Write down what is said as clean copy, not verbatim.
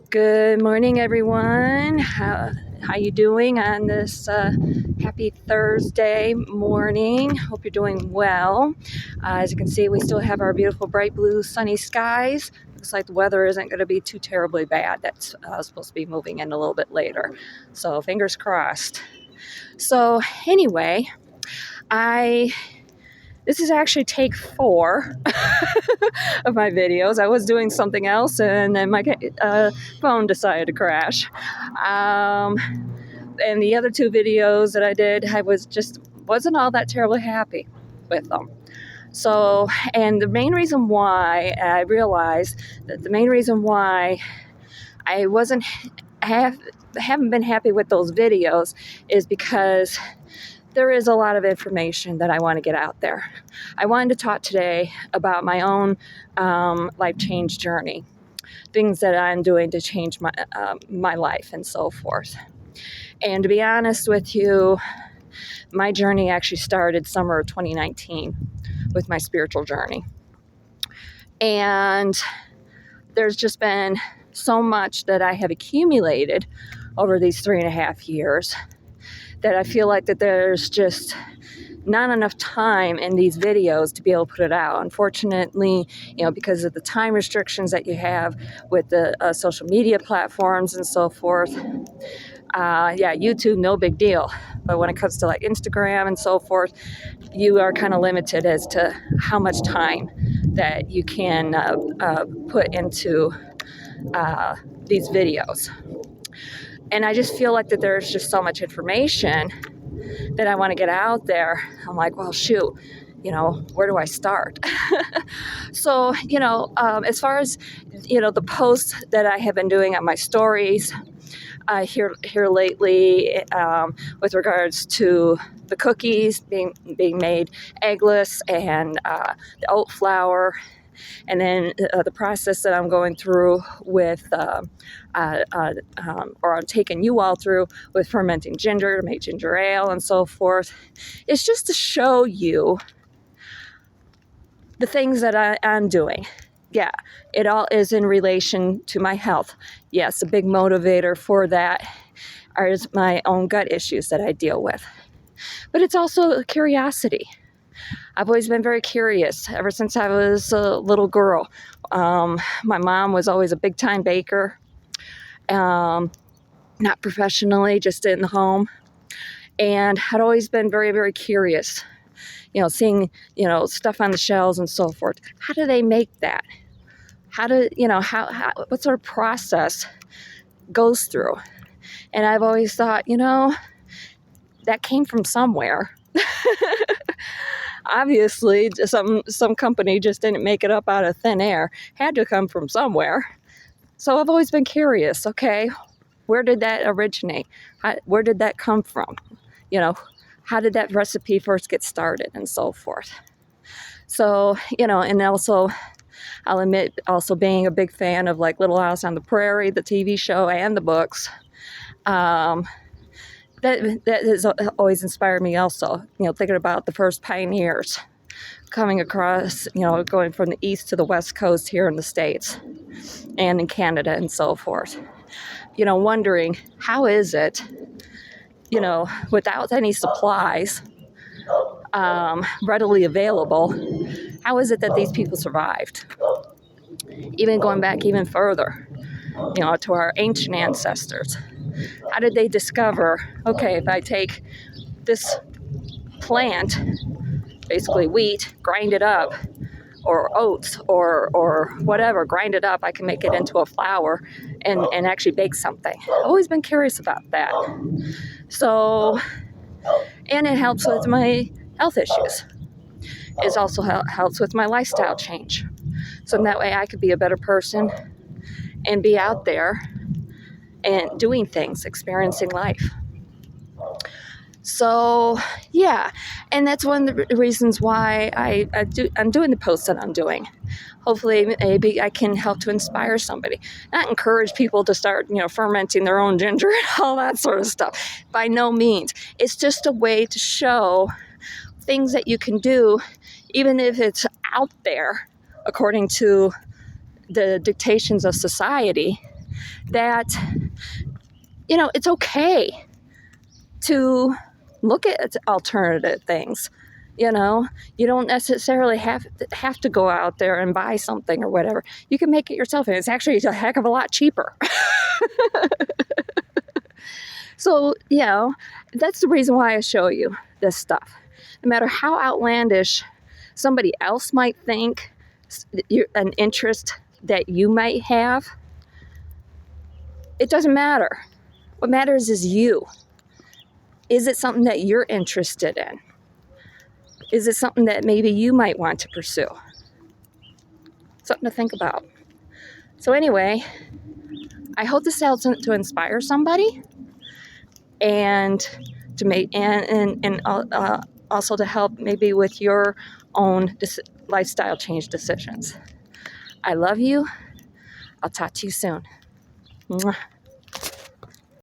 Good morning, everyone. How you doing on this happy Thursday morning? Hope you're doing well. As you can see, we still have our beautiful bright blue sunny skies. Looks like the weather isn't going to be too terribly bad. That's supposed to be moving in a little bit later. So fingers crossed. So anyway, this is actually take 4 of my videos. I was doing something else and then my phone decided to crash. And the other 2 videos that I did, I wasn't all that terribly happy with them. So, and the main reason why I realized that the main reason why I haven't been happy with those videos is because there is a lot of information that I want to get out there. I wanted to talk today about my own life change journey, things that I'm doing to change my life and so forth. And to be honest with you, my journey actually started summer of 2019 with my spiritual journey. And there's just been so much that I have accumulated over these 3.5 years that I feel like that there's just not enough time in these videos to be able to put it out. Unfortunately, because of the time restrictions that you have with the social media platforms and so forth. YouTube, no big deal. But when it comes to like Instagram and so forth, you are kind of limited as to how much time that you can put into these videos. And I just feel like that there's just so much information that I want to get out there. I'm like, well, shoot, where do I start? So, as far as, the posts that I have been doing on my stories here lately with regards to the cookies being made eggless and the oat flour, and then the process that I'm going through with, or I'm taking you all through with fermenting ginger to make ginger ale and so forth. It's just to show you the things that I'm doing. Yeah, it all is in relation to my health. Yes, a big motivator for that is my own gut issues that I deal with. But it's also a curiosity. I've always been very curious ever since I was a little girl. My mom was always a big time baker, not professionally, just in the home. And I'd always been very, very curious, seeing, stuff on the shelves and so forth. How do they make that? What sort of process goes through? And I've always thought, that came from somewhere. Obviously, some company just didn't make it up out of thin air. Had to come from somewhere. So I've always been curious. Okay, where did that originate? Where did that come from? How did that recipe first get started and so forth? So, and also, I'll admit, also being a big fan of like Little House on the Prairie, the TV show, and the books. That has always inspired me also, thinking about the first pioneers coming across, going from the east to the west coast here in the States and in Canada and so forth. Wondering how is it, without any supplies readily available, how is it that these people survived? Even going back even further, to our ancient ancestors. How did they discover, okay, if I take this plant, basically wheat, grind it up, or oats, or whatever, grind it up, I can make it into a flour and actually bake something. I've always been curious about that. So, and it helps with my health issues. It also helps with my lifestyle change. So that way I could be a better person and be out there and doing things, experiencing life. So, yeah, and that's one of the reasons why I'm doing the posts that I'm doing. Hopefully, maybe I can help to inspire somebody. Not encourage people to start, fermenting their own ginger and all that sort of stuff. By no means. It's just a way to show things that you can do, even if it's out there, according to the dictations of society. that, you know, it's okay to look at alternative things. You know, you don't necessarily have to go out there and buy something or whatever. You can make it yourself, and it's actually a heck of a lot cheaper. So, you know, that's the reason why I show you this stuff. No matter how outlandish somebody else might think, an interest that you might have, it doesn't matter. What matters is you. Is it something that you're interested in? Is it something that maybe you might want to pursue? Something to think about. So anyway, I hope this helps to inspire somebody, and to make and also to help maybe with your own lifestyle change decisions. I love you. I'll talk to you soon. Mwah.